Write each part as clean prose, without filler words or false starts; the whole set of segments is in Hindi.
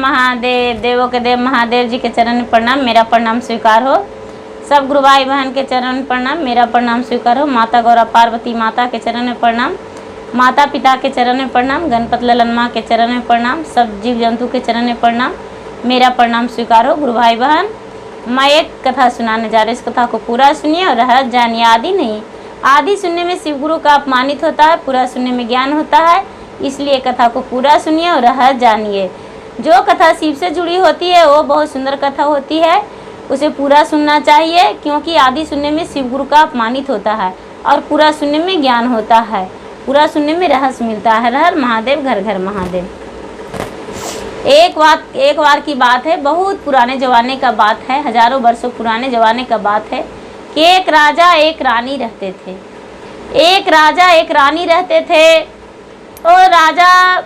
महादेव। देवों के देव महादेव जी के चरण में प्रणाम, मेरा प्रणाम स्वीकार हो। सब गुरु भाई बहन के चरण में प्रणाम, मेरा प्रणाम स्वीकार हो। माता गौरा पार्वती माता के चरण में प्रणाम, माता पिता के चरण में प्रणाम, गणपत ललन माँ के चरण में प्रणाम, सब जीव जंतु के चरण में प्रणाम, मेरा प्रणाम स्वीकार हो। गुरु भाई बहन, मैं एक कथा सुनाने जा रही, इस कथा को पूरा सुनिए और रहस्य जानिए। आदि नहीं, आदि सुनने में शिव गुरु का अपमानित होता है, पूरा सुनने में ज्ञान होता है, इसलिए कथा को पूरा सुनिए और रहस्य जानिए। जो कथा शिव से जुड़ी होती है वो बहुत सुंदर कथा होती है, उसे पूरा सुनना चाहिए, क्योंकि आदि सुनने में शिव गुरु का अपमानित होता है और पूरा सुनने में ज्ञान होता है, पूरा सुनने में रहस्य मिलता है। हर हर महादेव, घर घर महादेव। एक बार की बात है, बहुत पुराने ज़माने का बात है, हजारों वर्षों पुराने ज़माने का बात है कि एक राजा एक रानी रहते थे। एक राजा एक रानी रहते थे और राजा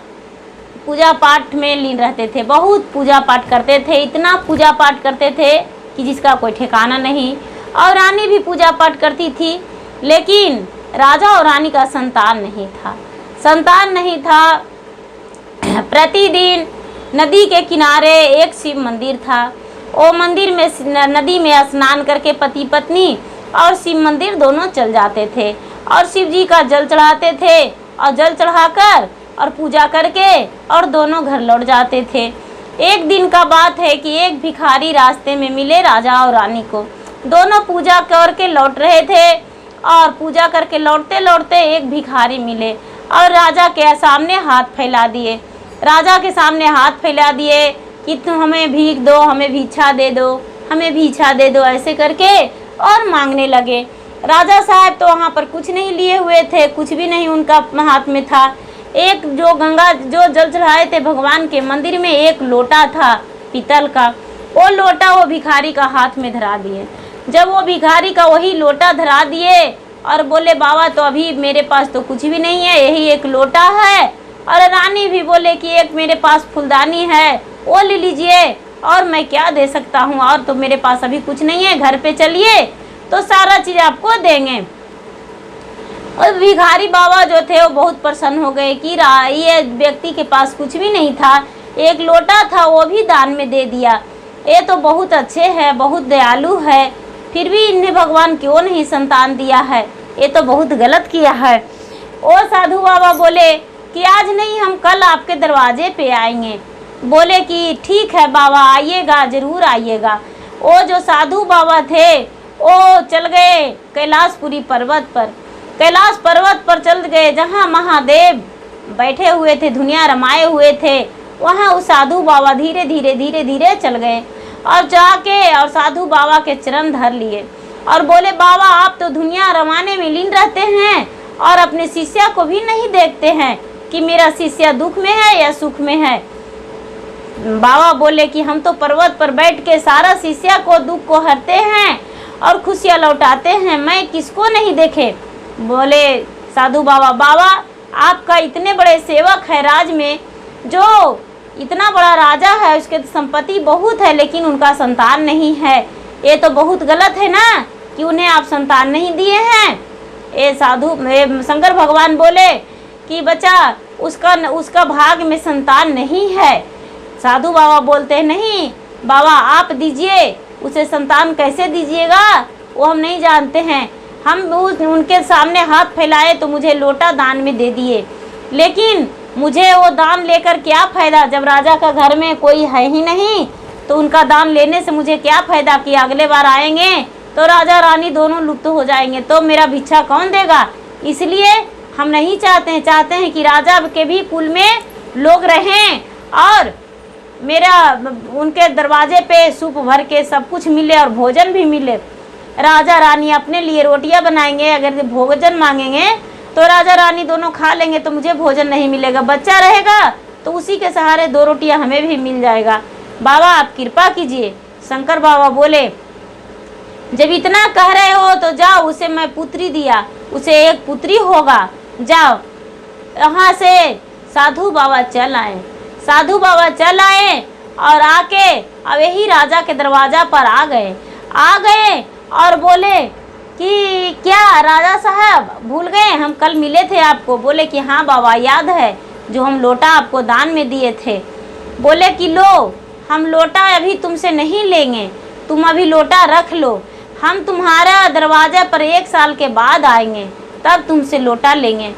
पूजा पाठ में लीन रहते थे, बहुत पूजा पाठ करते थे, इतना पूजा पाठ करते थे कि जिसका कोई ठिकाना नहीं। और रानी भी पूजा पाठ करती थी, लेकिन राजा और रानी का संतान नहीं था, संतान नहीं था। प्रतिदिन नदी के किनारे एक शिव मंदिर था, वो मंदिर में नदी में स्नान करके पति पत्नी और शिव मंदिर दोनों चल जाते थे और शिव जी का जल चढ़ाते थे और जल चढ़ाकर और पूजा करके और दोनों घर लौट जाते थे। एक दिन का बात है कि एक भिखारी रास्ते में मिले राजा और रानी को। दोनों पूजा करके लौट रहे थे और पूजा करके लौटते लौटते एक भिखारी मिले और राजा के सामने हाथ फैला दिए। राजा के सामने हाथ फैला दिए कि तुम हमें भीख दो, हमें भिक्षा दे दो, हमें भिक्षा दे दो, ऐसे करके और मांगने लगे। राजा साहब तो वहाँ पर कुछ नहीं लिए हुए थे, कुछ भी नहीं उनका हाथ में था। एक जो जल चढ़ाए थे भगवान के मंदिर में, एक लोटा था पीतल का, वो लोटा वो भिखारी का हाथ में धरा दिए। जब वो भिखारी का वही लोटा धरा दिए और बोले बाबा तो अभी मेरे पास तो कुछ भी नहीं है, यही एक लोटा है। और रानी भी बोले कि एक मेरे पास फूलदानी है, वो ले लीजिए, और मैं क्या दे सकता हूँ, और तो मेरे पास अभी कुछ नहीं है, घर पे चलिए तो सारा चीज़ आपको देंगे। और भिखारी बाबा जो थे वो बहुत प्रसन्न हो गए कि ये व्यक्ति के पास कुछ भी नहीं था, एक लोटा था वो भी दान में दे दिया, ये तो बहुत अच्छे है, बहुत दयालु है, फिर भी इन्हें भगवान क्यों नहीं संतान दिया है, ये तो बहुत गलत किया है। वो साधु बाबा बोले कि आज नहीं, हम कल आपके दरवाजे पे आएंगे। बोले कि ठीक है बाबा, आइएगा, ज़रूर आइएगा। वो जो साधु बाबा थे वो चल गए कैलाशपुरी पर्वत पर। कैलाश पर्वत पर चल गए जहाँ महादेव बैठे हुए थे, दुनिया रमाए हुए थे, वहाँ वो साधु बाबा धीरे धीरे धीरे धीरे चल गए और जाके और साधु बाबा के चरण धर लिए और बोले बाबा आप तो दुनिया रमाने में लीन रहते हैं और अपने शिष्य को भी नहीं देखते हैं कि मेरा शिष्य दुख में है या सुख में है। बाबा बोले कि हम तो पर्वत पर बैठ के सारा शिष्य को दुख को हरते हैं और खुशियाँ लौटाते हैं, मैं किसको नहीं देखे। बोले साधु बाबा, बाबा आपका इतने बड़े सेवक है राज में, जो इतना बड़ा राजा है, उसके संपत्ति बहुत है, लेकिन उनका संतान नहीं है, ये तो बहुत गलत है ना कि उन्हें आप संतान नहीं दिए हैं। ये शंकर भगवान बोले कि बच्चा उसका भाग में संतान नहीं है। साधु बाबा बोलते हैं नहीं बाबा आप दीजिए, उसे संतान कैसे दीजिएगा वो हम नहीं जानते हैं। हम उनके सामने हाथ फैलाए तो मुझे लोटा दान में दे दिए, लेकिन मुझे वो दान लेकर क्या फ़ायदा, जब राजा का घर में कोई है ही नहीं तो उनका दान लेने से मुझे क्या फ़ायदा कि अगले बार आएंगे तो राजा रानी दोनों लुप्त हो जाएंगे, तो मेरा भिक्षा कौन देगा। इसलिए हम नहीं चाहते हैं कि राजा के भी कुल में लोग रहें और मेरा उनके दरवाजे पे सूप भर के सब कुछ मिले और भोजन भी मिले। राजा रानी अपने लिए रोटियां बनाएंगे, अगर भोजन मांगेंगे तो राजा रानी दोनों खा लेंगे तो मुझे भोजन नहीं मिलेगा, बच्चा रहेगा तो उसी के सहारे 2 रोटियां हमें भी मिल जाएगा। बाबा आप कृपा कीजिए। शंकर बाबा बोले जब इतना कह रहे हो तो जाओ, उसे मैं पुत्री दिया, उसे एक पुत्री होगा, जाओ। यहाँ से साधु बाबा चल आए, साधु बाबा चल आए और आके अब यही राजा के दरवाज़ा पर आ गए और बोले कि क्या राजा साहब भूल गए, हम कल मिले थे आपको। बोले कि हाँ बाबा याद है, जो हम लोटा आपको दान में दिए थे। बोले कि लो, हम लोटा अभी तुमसे नहीं लेंगे, तुम अभी लोटा रख लो, हम तुम्हारा दरवाजा पर 1 साल के बाद आएंगे, तब तुमसे लोटा लेंगे।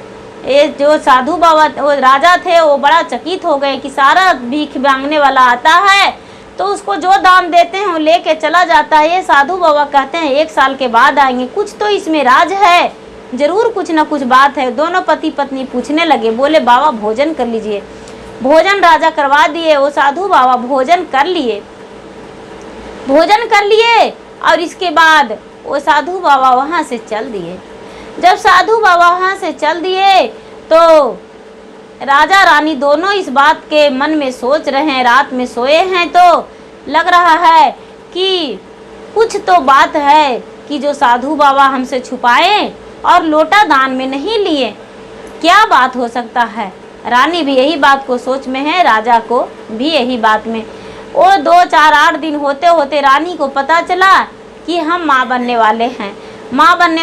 ये जो साधु बाबा वो राजा थे वो बड़ा चकित हो गए कि सारा भीख मांगने वाला आता है तो उसको जो दान देते हैं वो लेके चला जाता है। ये साधु बाबा कहते हैं 1 साल के बाद आएंगे, कुछ तो इसमें राज है, जरूर कुछ ना कुछ बात है। दोनों पति पत्नी पूछने लगे, बोले बाबा भोजन कर लीजिए। भोजन राजा करवा दिए, वो साधु बाबा भोजन कर लिए और इसके बाद वो साधु बाबा वहाँ से चल दिए। जब साधु बाबा वहाँ से चल दिए तो राजा रानी दोनों इस बात के मन में सोच रहे हैं, रात में सोए हैं तो लग रहा है कि कुछ तो बात है कि जो साधु बाबा हमसे छुपाए और लोटा दान में नहीं लिए, क्या बात हो सकता है। रानी भी यही बात को सोच में है, राजा को भी यही बात में। वो 2, 4, 8 दिन होते होते रानी को पता चला कि हम माँ बनने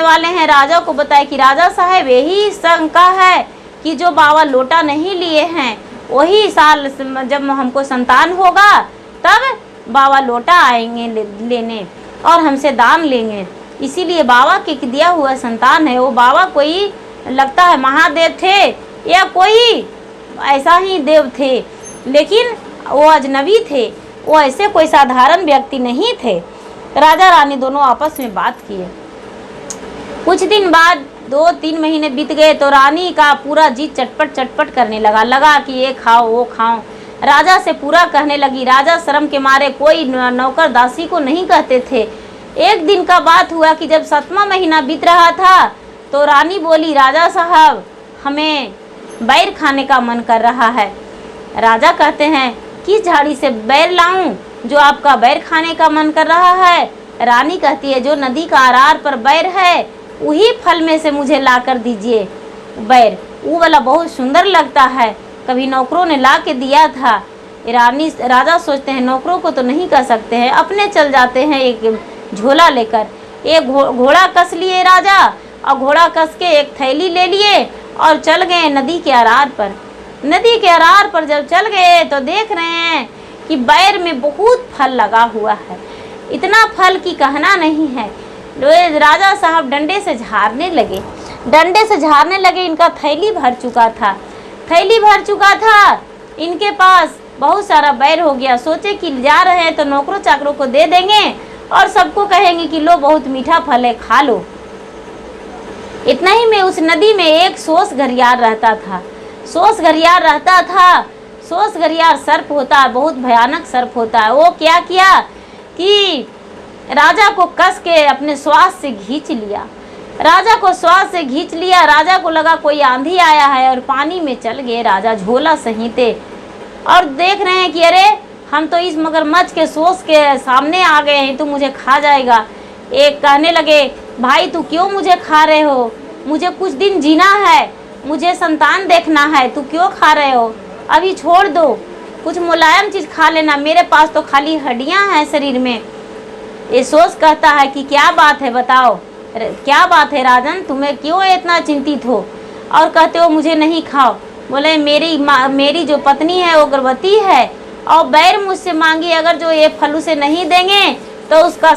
वाले हैं, राजा को बताया कि राजा साहब यही शंका है कि जो बाबा लोटा नहीं लिए हैं वही साल जब हमको संतान होगा तब बाबा लोटा आएंगे लेने और हमसे दान लेंगे, इसीलिए बाबा के दिया हुआ संतान है। वो बाबा कोई लगता है महादेव थे या कोई ऐसा ही देव थे, लेकिन वो अजनबी थे, वो ऐसे कोई साधारण व्यक्ति नहीं थे। राजा रानी दोनों आपस में बात किए। कुछ दिन बाद 2-3 महीने बीत गए तो रानी का पूरा जी चटपट करने लगा कि ये खाओ वो खाओ। राजा से पूरा कहने लगी। राजा शर्म के मारे कोई नौकर दासी को नहीं कहते थे। एक दिन का बात हुआ कि जब 7वां महीना बीत रहा था तो रानी बोली, राजा साहब हमें बैर खाने का मन कर रहा है। राजा कहते हैं, किस झाड़ी से बैर लाऊं जो आपका बैर खाने का मन कर रहा है। रानी कहती है, जो नदी का आरार पर बैर है वही फल में से मुझे ला कर दीजिए बैर, वो वाला बहुत सुंदर लगता है, कभी नौकरों ने ला के दिया था। राजा सोचते हैं नौकरों को तो नहीं कह सकते हैं, अपने चल जाते हैं एक झोला लेकर। एक घोड़ा कस लिए राजा और घोड़ा कस के एक थैली ले लिए और चल गए नदी के आरार पर। नदी के आरार पर जब चल गए तो देख रहे हैं कि बैर में बहुत फल लगा हुआ है, इतना फल की कहना नहीं है। राजा साहब डंडे से झाड़ने लगे, इनका थैली भर चुका था, इनके पास बहुत सारा बैर हो गया। सोचे कि जा रहे हैं तो नौकरों चाकरों को दे देंगे और सबको कहेंगे कि लो बहुत मीठा फल है, खा लो। इतना ही में उस नदी में एक सोस घरियार रहता था। सोस घरियार सर्प होता है, बहुत भयानक सर्प होता है। वो क्या किया कि राजा को कस के अपने श्वास से खींच लिया। राजा को लगा कोई आंधी आया है और पानी में चल गए राजा झोला सहिते। और देख रहे हैं कि अरे हम तो इस मगरमच्छ के सोस के सामने आ गए हैं, तो मुझे खा जाएगा। एक कहने लगे, भाई तू क्यों मुझे खा रहे हो, मुझे कुछ दिन जीना है, मुझे संतान देखना है, तू क्यों खा रहे हो, अभी छोड़ दो, कुछ मुलायम चीज़ खा लेना, मेरे पास तो खाली हड्डियां हैं शरीर में। ये सोच कहता है कि क्या बात है, बताओ क्या बात है राजन, तुम्हें क्यों इतना चिंतित हो और कहते हो मुझे नहीं खाओ। बोले मेरी जो पत्नी है वो गर्भवती है और बैर मुझसे मांगी, अगर जो ये फल उसे नहीं देंगे तो उसका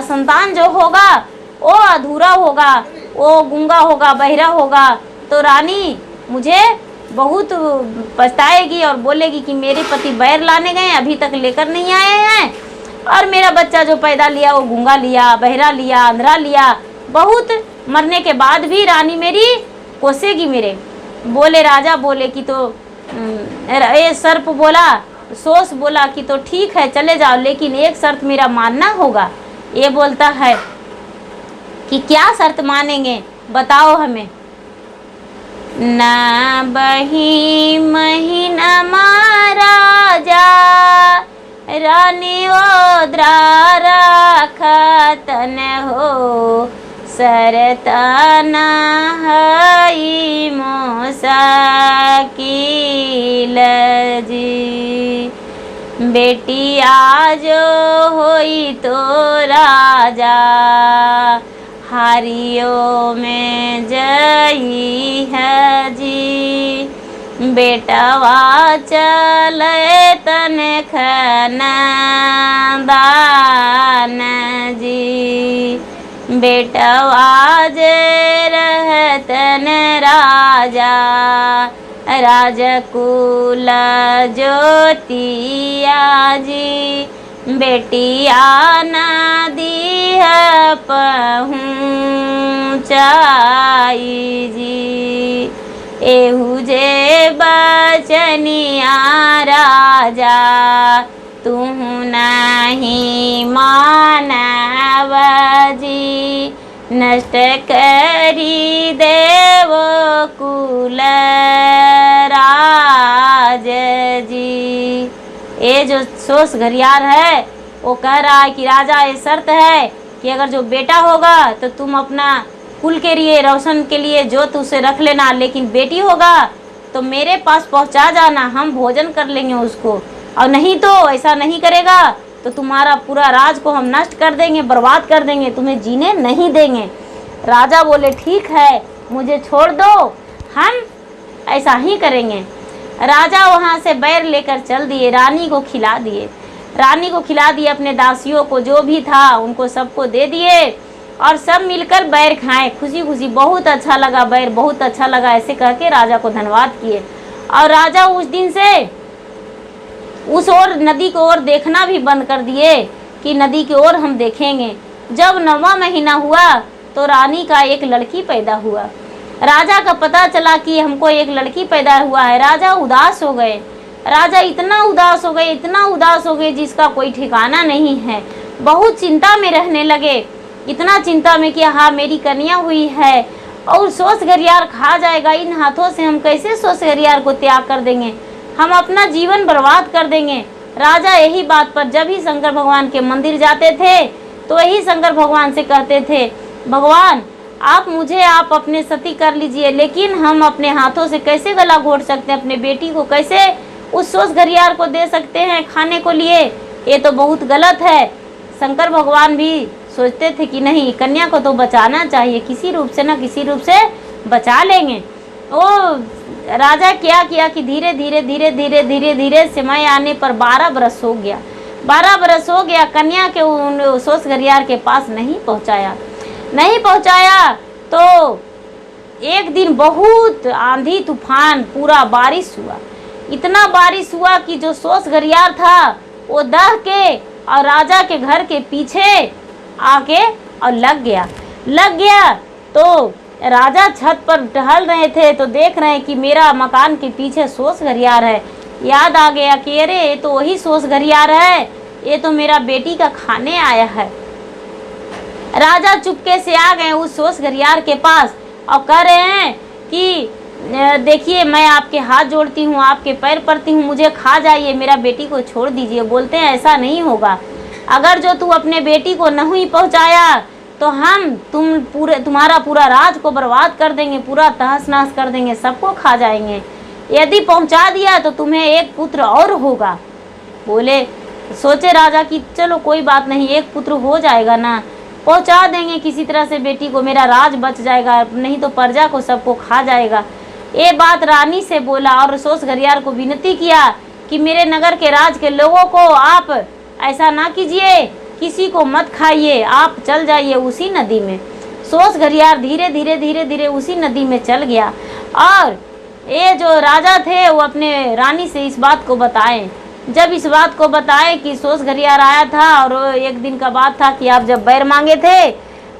संतान जो होगा वो अधूरा होगा, वो गूंगा होगा, बहिरा होगा। तो रानी मुझे बहुत पछताएगी और बोलेगी कि मेरे पति बैर लाने गए अभी तक लेकर नहीं आए हैं और मेरा बच्चा जो पैदा लिया वो गूंगा लिया, बहिरा लिया, अंधरा लिया। बहुत मरने के बाद भी रानी मेरी कोसेगी मेरे। बोले राजा बोले कि तो ये सर्प बोला, सोस बोला कि तो ठीक है चले जाओ, लेकिन एक शर्त मेरा मानना होगा। ये बोलता है कि क्या शर्त मानेंगे बताओ हमें। ना बही महीना महाराजा रानी ओद्रा राखतन हो, सरतना हई मोसा की लजी। बेटी आजो होई तो राजा, हारियो में जई है जी। बेटवा चले तन खनदान जी, बेटवा जे रहतन राजा, राजकुल ज्योतिया जी, बेटिया नदी है पहुँचाई जी। एहू जे बचनिया राजा, तू नहीं मानव जी, नष्ट करी देव कुल राज जी। ये जो सोस घरियार है वो कह रहा है कि राजा ये शर्त है कि अगर जो बेटा होगा तो तुम अपना कुल के लिए रोशन के लिए जोत उसे रख लेना, लेकिन बेटी होगा तो मेरे पास पहुंचा जाना, हम भोजन कर लेंगे उसको, और नहीं तो ऐसा नहीं करेगा तो तुम्हारा पूरा राज को हम नष्ट कर देंगे, बर्बाद कर देंगे, तुम्हें जीने नहीं देंगे। राजा बोले ठीक है, मुझे छोड़ दो, हम ऐसा ही करेंगे। राजा वहाँ से बैर लेकर चल दिए, रानी को खिला दिए, रानी को खिला दिए, अपने दासियों को जो भी था उनको सबको दे दिए, और सब मिलकर बैर खाएं खुशी खुशी। बहुत अच्छा लगा बैर, बहुत अच्छा लगा, ऐसे कह के राजा को धन्यवाद किए। और राजा उस दिन से उस ओर नदी की ओर देखना भी बंद कर दिए कि नदी की ओर हम देखेंगे। जब 9वां महीना हुआ तो रानी का एक लड़की पैदा हुआ। राजा का पता चला कि हमको एक लड़की पैदा हुआ है। राजा उदास हो गए, राजा इतना उदास हो गए, इतना उदास हो गए जिसका कोई ठिकाना नहीं है। बहुत चिंता में रहने लगे, इतना चिंता में कि हाँ मेरी कन्या हुई है और सोस घरियार खा जाएगा, इन हाथों से हम कैसे सोस घरियार को त्याग कर देंगे, हम अपना जीवन बर्बाद कर देंगे। राजा यही बात पर जब ही शंकर भगवान के मंदिर जाते थे तो यही शंकर भगवान से कहते थे, भगवान आप अपने सती कर लीजिए, लेकिन हम अपने हाथों से कैसे गला घोट सकते हैं, अपने बेटी को कैसे उस सोस घरियार को दे सकते हैं खाने को लिए, ये तो बहुत गलत है। शंकर भगवान भी सोचते थे कि नहीं, कन्या को तो बचाना चाहिए, किसी रूप से ना किसी रूप से बचा लेंगे। ओ राजा क्या किया कि धीरे धीरे धीरे धीरे धीरे धीरे समय आने पर 12 बरस हो गया, 12 बरस हो गया, कन्या के उन सोस घरियार के पास नहीं पहुंचाया। तो एक दिन बहुत आंधी तूफान, पूरा बारिश हुआ, इतना बारिश हुआ कि जो सोस घरियार था वो दह के और राजा के घर के पीछे आके और लग गया। तो राजा छत पर टहल रहे थे तो देख रहे हैं कि मेरा मकान के पीछे सोस घरियार है। याद आ गया कि अरे ये तो वही सोस घरियार है, ये तो मेरा बेटी का खाने आया है। राजा चुपके से आ गए उस सोस घरियार के पास और कह रहे हैं कि देखिए मैं आपके हाथ जोड़ती हूँ, आपके पैर पड़ती हूँ, मुझे खा जाइए, मेरा बेटी को छोड़ दीजिए। बोलते हैं ऐसा नहीं होगा, अगर जो तू अपने बेटी को नहीं पहुँचाया तो हम तुम्हारा पूरा राज को बर्बाद कर देंगे, पूरा तहस नहस कर देंगे, सबको खा जाएंगे। यदि पहुँचा दिया तो तुम्हें एक पुत्र और होगा। बोले सोचे राजा कि चलो कोई बात नहीं, एक पुत्र हो जाएगा ना, पहुँचा देंगे किसी तरह से बेटी को, मेरा राज बच जाएगा, नहीं तो प्रजा को सबको खा जाएगा। ये बात रानी से बोला और सोस घरियार को विनती किया कि मेरे नगर के राज के लोगों को आप ऐसा ना कीजिए, किसी को मत खाइए, आप चल जाइए उसी नदी में। सोस घरियार धीरे धीरे धीरे धीरे उसी नदी में चल गया और ये जो राजा थे वो अपने रानी से इस बात को बताएं। जब इस बात को बताए कि सोस घरियार आया था और एक दिन का बात था कि आप जब बैर मांगे थे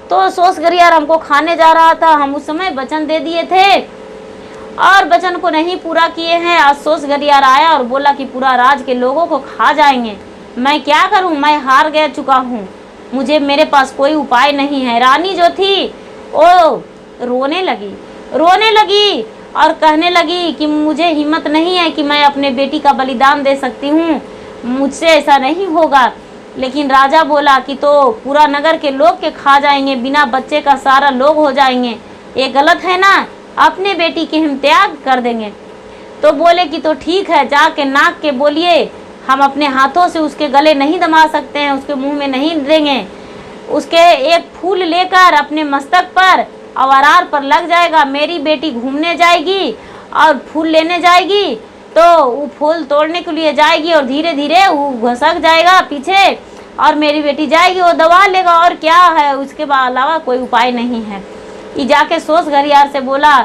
तो सोस घरियार हमको खाने जा रहा था, हम उस समय वचन दे दिए थे और वचन को नहीं पूरा किए हैं। आज सोस घरियार आया और बोला कि पूरा राज के लोगों को खा जाएंगे, मैं क्या करूं, मैं हार गया चुका हूं, मेरे पास कोई उपाय नहीं है। रानी जो थी वो रोने लगी और कहने लगी कि मुझे हिम्मत नहीं है कि मैं अपने बेटी का बलिदान दे सकती हूँ, मुझसे ऐसा नहीं होगा। लेकिन राजा बोला कि तो पूरा नगर के लोग के खा जाएंगे, बिना बच्चे का सारा लोग हो जाएंगे, ये गलत है ना, अपने बेटी के हम त्याग कर देंगे। तो बोले कि तो ठीक है, जाके नाक के बोलिए, हम अपने हाथों से उसके गले नहीं दबा सकते हैं, उसके मुंह में नहीं देंगे, उसके एक फूल लेकर अपने मस्तक पर अवरार पर लग जाएगा, मेरी बेटी घूमने जाएगी और फूल लेने जाएगी तो वो फूल तोड़ने के लिए जाएगी और धीरे धीरे वो घसक जाएगा पीछे और मेरी बेटी जाएगी वो दबा लेगा, और क्या है उसके अलावा कोई उपाय नहीं है। ये जाके सोस घरियार से बोला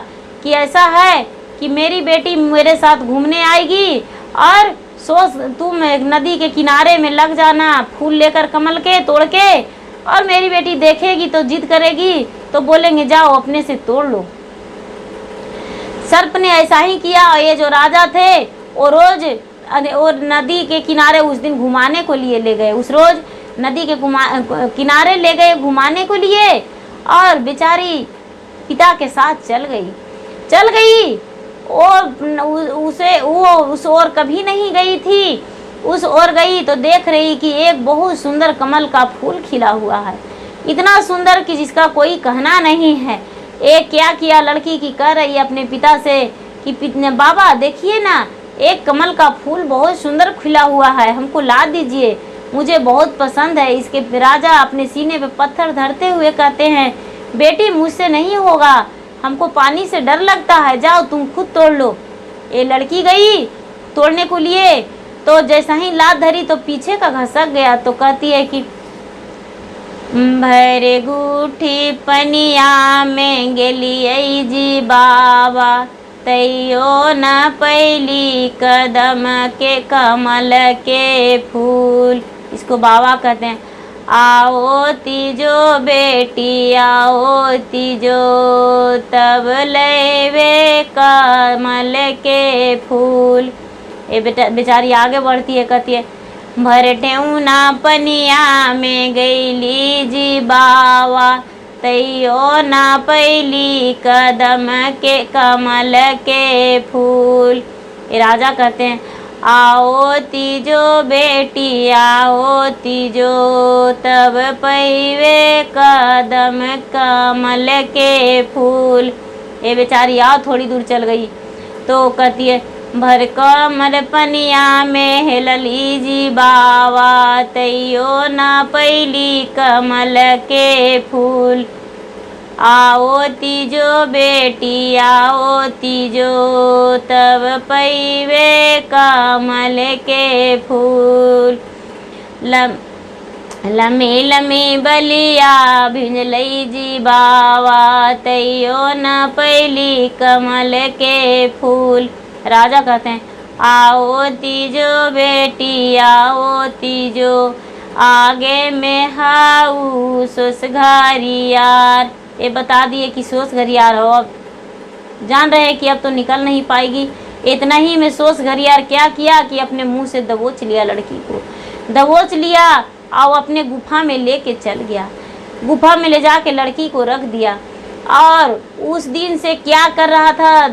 कि ऐसा है कि मेरी बेटी मेरे साथ घूमने आएगी और सोच तुम नदी के किनारे में लग जाना फूल लेकर कमल के तोड़ के, और मेरी बेटी देखेगी तो जिद करेगी तो बोलेंगे जाओ अपने से तोड़ लो। सर्प ने ऐसा ही किया और ये जो राजा थे वो रोज और नदी के किनारे उस दिन घुमाने को लिए ले गए, उस रोज नदी के किनारे ले गए घुमाने को लिए, और बेचारी पिता के साथ चल गई और उस ओर कभी नहीं गई थी। उस ओर गई तो देख रही कि एक बहुत सुंदर कमल का फूल खिला हुआ है, इतना सुंदर कि जिसका कोई कहना नहीं है। एक क्या किया लड़की की कह रही अपने पिता से कि बाबा देखिए ना, एक कमल का फूल बहुत सुंदर खिला हुआ है, हमको ला दीजिए, मुझे बहुत पसंद है। इसके राजा अपने सीने पे पत्थर धरते हुए कहते हैं बेटी मुझसे नहीं होगा, हमको पानी से डर लगता है, जाओ तुम खुद तोड़ लो। ये लड़की गई तोड़ने को लिए तो जैसा ही लात धरी तो पीछे का घसक गया, तो कहती है कि भरे गुठी पनिया में गेलिए जी बाबा, तैयो न पैली कदम के कमल के फूल। इसको बाबा कहते हैं। आओ तीजो बेटी आओ तीजो, तब लेवे कमल के फूल। ये बेचारी आगे बढ़ती है, कहती है भर टेऊना पनिया में गईली जी बावा, तैयो ना पैली कदम के कमल के फूल। ये राजा कहते हैं आओ तीजो बेटी आओ तीजो, तब पैवे कदम कमल के फूल। ये बेचारी आओ थोड़ी दूर चल गई तो कहती है भर कमल पनिया में हेलली जी बावा, तैयो ना पैली कमल के फूल। आओ तीजो बेटी आओ तीजो, तब पैवे कमल के फूल। लमी लमी बलिया भिंजलई जी बावा, तैयो न पैली कमल के फूल। राजा कहते हैं आओ तीजो बेटी आओ तीजो, आगे में हाउ सोस घरियार। ये बता दिए कि सोस घरियार हो, अब जान रहे हैं कि अब तो निकल नहीं पाएगी। इतना ही में सोस घरियार क्या किया कि अपने मुंह से दबोच लिया, लड़की को दबोच लिया और अपने गुफा में लेके चल गया। गुफा में ले जाके लड़की को रख दिया। और उस दिन से क्या कर रहा था,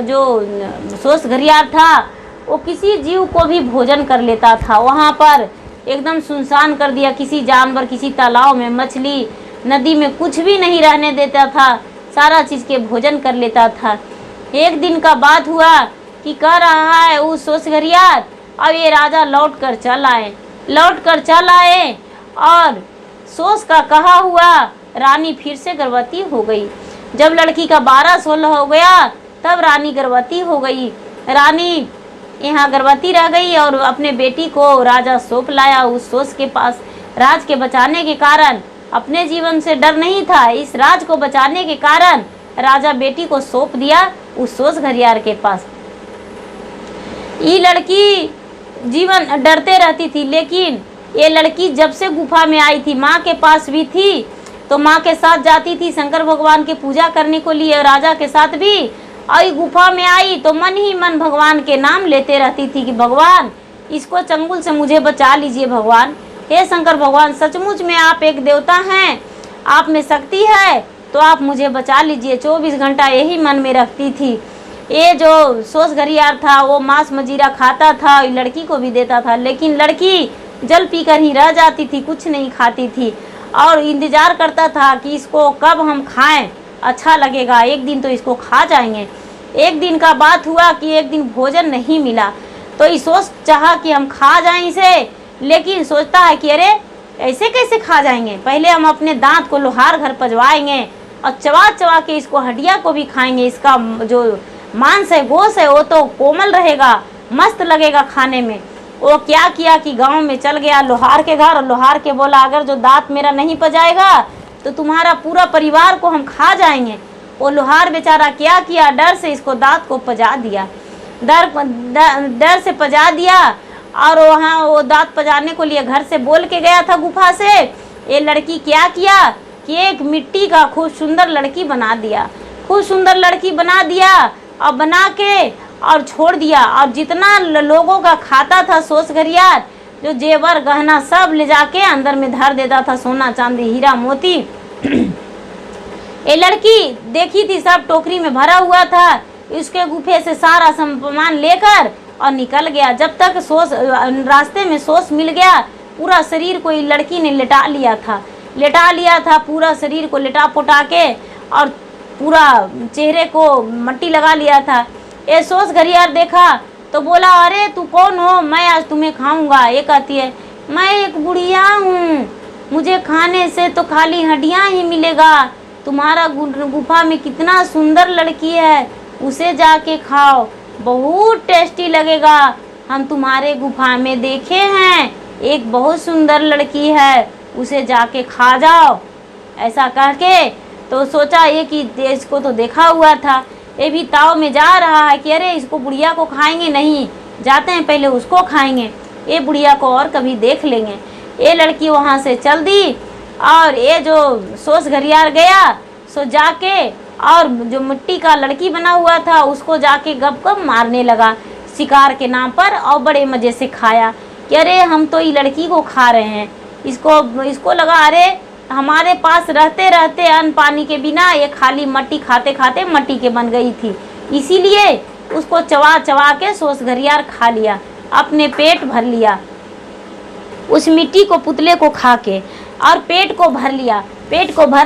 जो सोस घरियार था वो किसी जीव को भी भोजन कर लेता था। वहाँ पर एकदम सुनसान कर दिया, किसी जानवर किसी तालाब में मछली नदी में कुछ भी नहीं रहने देता था, सारा चीज़ के भोजन कर लेता था। एक दिन का बात हुआ कि कह रहा है उस सोस घरियार, अब ये राजा लौट कर चल आए और सोस का कहा हुआ रानी फिर से गर्भवती हो गई। जब लड़की का 12-16 हो गया तब रानी गर्भवती हो गई। रानी यहाँ गर्भवती रह गई और अपने बेटी को राजा सौंप लाया उस सोस के पास। राज के बचाने के कारण, अपने जीवन से डर नहीं था, इस राज को बचाने के कारण राजा बेटी को सौंप दिया उस सोस घरियार के पास। ये लड़की जीवन डरते रहती थी, लेकिन ये लड़की जब से गुफा में आई थी, माँ के पास भी थी तो माँ के साथ जाती थी शंकर भगवान की पूजा करने को लिए, राजा के साथ भी। और गुफा में आई तो मन ही मन भगवान के नाम लेते रहती थी कि भगवान इसको चंगुल से मुझे बचा लीजिए, भगवान हे शंकर भगवान सचमुच में आप एक देवता हैं, आप में शक्ति है तो आप मुझे बचा लीजिए। 24 घंटा यही मन में रखती थी। ये जो सोस घरियार था वो मांस मजीरा खाता था, लड़की को भी देता था, लेकिन लड़की जल पीकर ही रह जाती थी, कुछ नहीं खाती थी और इंतज़ार करता था कि इसको कब हम खाएं, अच्छा लगेगा, एक दिन तो इसको खा जाएंगे। एक दिन का बात हुआ कि एक दिन भोजन नहीं मिला तो ये सोच चाहा कि हम खा जाएं इसे, लेकिन सोचता है कि अरे ऐसे कैसे खा जाएंगे, पहले हम अपने दांत को लोहार घर पजवाएंगे और चबा चबा के इसको हड्डियाँ को भी खाएंगे, इसका जो मांस है, गोश्त है, वो तो कोमल रहेगा, मस्त लगेगा खाने में। वो क्या किया कि गांव में चल गया लोहार के घर, और लोहार के बोला अगर जो दांत मेरा नहीं पजाएगा तो तुम्हारा पूरा परिवार को हम खा जाएंगे। वो लोहार बेचारा क्या किया, डर से इसको दांत को पजा दिया, डर से पजा दिया। और वहाँ वो दांत पजाने को लिए घर से बोल के गया था गुफा से। ये लड़की क्या किया कि एक मिट्टी का खूब सुंदर लड़की बना दिया, खूब सुंदर लड़की बना दिया, और बना के और छोड़ दिया। और जितना लोगों का खाता था सोस घरियार, जो जेवर गहना सब ले जाके अंदर में धर देता था, सोना चांदी हीरा मोती। ये लड़की देखी थी सब टोकरी में भरा हुआ था, इसके गुफे से सारा सामान लेकर और निकल गया। जब तक सोस रास्ते में सोस मिल गया, पूरा शरीर को लड़की ने लेटा लिया था, पूरा शरीर को लेटा पोटा के और पूरा चेहरे को मट्टी लगा लिया था। ये सोस घरियार देखा तो बोला अरे तू कौन हो, मैं आज तुम्हें खाऊंगा। ये कहती है मैं एक बुढ़िया हूँ, मुझे खाने से तो खाली हड्डियाँ ही मिलेगा, तुम्हारा गुफा में कितना सुंदर लड़की है, उसे जाके खाओ, बहुत टेस्टी लगेगा। हम तुम्हारे गुफा में देखे हैं एक बहुत सुंदर लड़की है, उसे जाके खा जाओ। ऐसा कह के तो सोचा ये कि इसको तो देखा हुआ था, ये भी ताव में जा रहा है कि अरे इसको बुढ़िया को खाएंगे नहीं, जाते हैं पहले उसको खाएंगे, ये बुढ़िया को और कभी देख लेंगे। ये लड़की वहाँ से चल दी और ये जो सोस घरियार गया सो जाके और जो मिट्टी का लड़की बना हुआ था उसको जाके गप गप मारने लगा शिकार के नाम पर, और बड़े मज़े से खाया कि अरे हम तो ये लड़की को खा रहे हैं। इसको लगा अरे हमारे पास रहते रहते अन्न पानी के बिना ये खाली मट्टी खाते खाते मट्टी के बन गई थी, इसीलिए उसको चबा चबा के सोस घरियार खा लिया, अपने पेट भर लिया उस मिट्टी को पुतले को खा के, और पेट को भर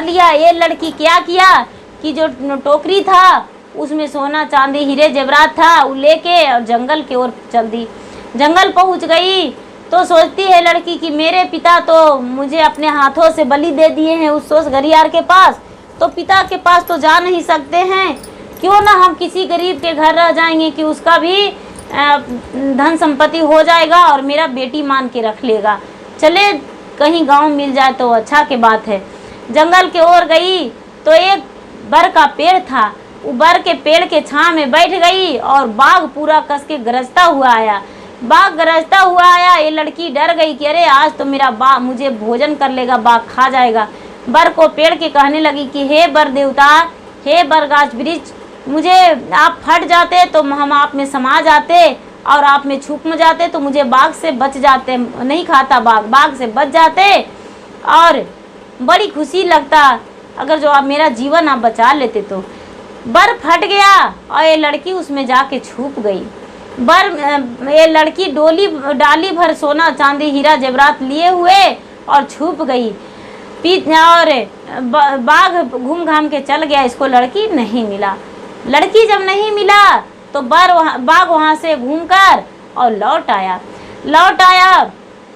लिया। ये लड़की क्या किया कि जो टोकरी था उसमें सोना चांदी हीरे जेवरात था, वो लेके और जंगल की ओर चल दी। जंगल पहुंच गई तो सोचती है लड़की कि मेरे पिता तो मुझे अपने हाथों से बलि दे दिए हैं उस सोस घरियार के पास, तो पिता के पास तो जा नहीं सकते हैं, क्यों ना हम किसी गरीब के घर रह जाएंगे कि उसका भी धन संपत्ति हो जाएगा और मेरा बेटी मान के रख लेगा, चले कहीं गांव मिल जाए तो अच्छा के बात है। जंगल के ओर गई तो एक बर का पेड़ था, वो बर के पेड़ के छांव में बैठ गई और बाघ पूरा कस के गरजता हुआ आया। ये लड़की डर गई कि अरे आज तो मेरा बाघ मुझे भोजन कर लेगा, बाघ खा जाएगा। बर को पेड़ के कहने लगी कि हे बर देवता, हे बर गाछ वृक्ष, मुझे आप फट जाते तो हम आप में समा जाते और आप में छुप में जाते तो मुझे बाघ से बच जाते, नहीं खाता बाघ से बच जाते और बड़ी खुशी लगता अगर जो आप मेरा जीवन आप बचा लेते। तो बर फट गया और ये लड़की उसमें जाके छुप गई। ये लड़की डाली भर सोना चांदी हीरा जेवरात लिए हुए और छुप गई। और बाघ घूम घाम के चल गया, इसको लड़की नहीं मिला। लड़की जब नहीं मिला तो बाघ वहाँ से घूमकर और लौट आया।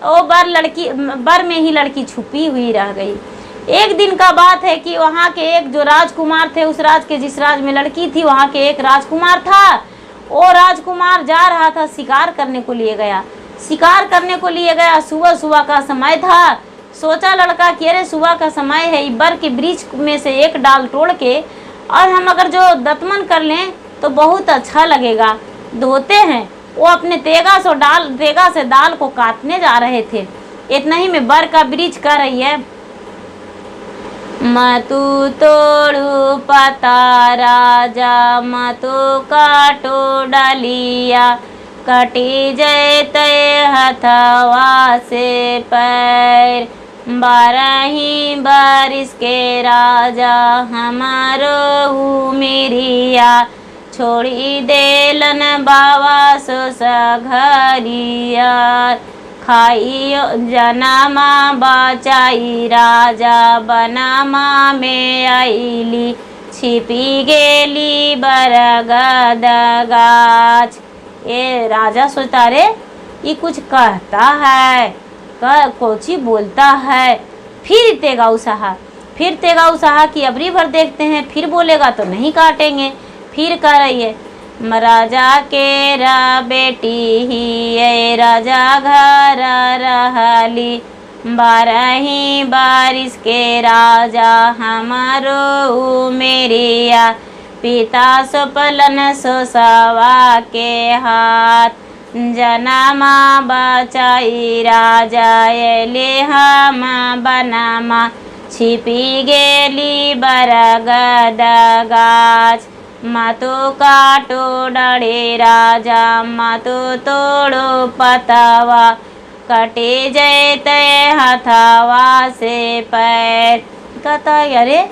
वो बर में ही लड़की छुपी हुई रह गई। एक दिन का बात है कि वहाँ के एक जो राजकुमार थे, उस राज के जिस राज में लड़की थी वहाँ के एक राजकुमार था। वो राजकुमार जा रहा था शिकार करने को लिए गया। सुबह का समय था। सोचा लड़का कि अरे सुबह का समय है, बर के वृक्ष में से एक डाल तोड़ के और हम अगर जो दतमन कर लें तो बहुत अच्छा लगेगा। धोते हैं, वो अपने तेगा से दाल को काटने जा रहे थे। इतना ही में बर का वृक्ष कह रही है, मतु तोड़ू पता राजा, मतु काटो डालिया, कटी जैते हथवा से पैर, 12 बारिश के राजा हमारो मेरिया, छोड़ी देलन बाबा सो सघरिया, खाइयो जनमा बचाई राजा, बनमा में आईली, छिपी गेली बरगद गाछ। ये राजा सोचता रे ये कुछ कहता है, कोची बोलता है। फिर तेगा उसाहा कि अबरी भर देखते हैं, फिर बोलेगा तो नहीं काटेंगे। फिर कह रही है, राजा के बेटी ही ये राजा घर रहली, 12 बारिश के राजा हमारो मेरिया, पिता सोपलन सोसवा के हाथ, जनमा बचाई राजा एले हम बनामा, छिपी गेली बरगद गाछ, मातो काटो डरे राजा मातो तोड़ो पतवा, कटे जैते हथवा से पैर। कहता है अरे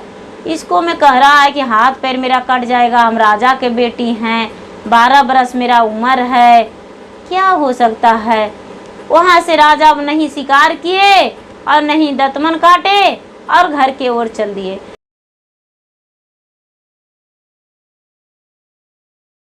इसको मैं कह रहा है कि हाथ पैर मेरा कट जाएगा, हम राजा के बेटी हैं, 12 बरस मेरा उम्र है, क्या हो सकता है। वहाँ से राजा नहीं शिकार किए और नहीं दतमन काटे और घर के ओर चल दिए।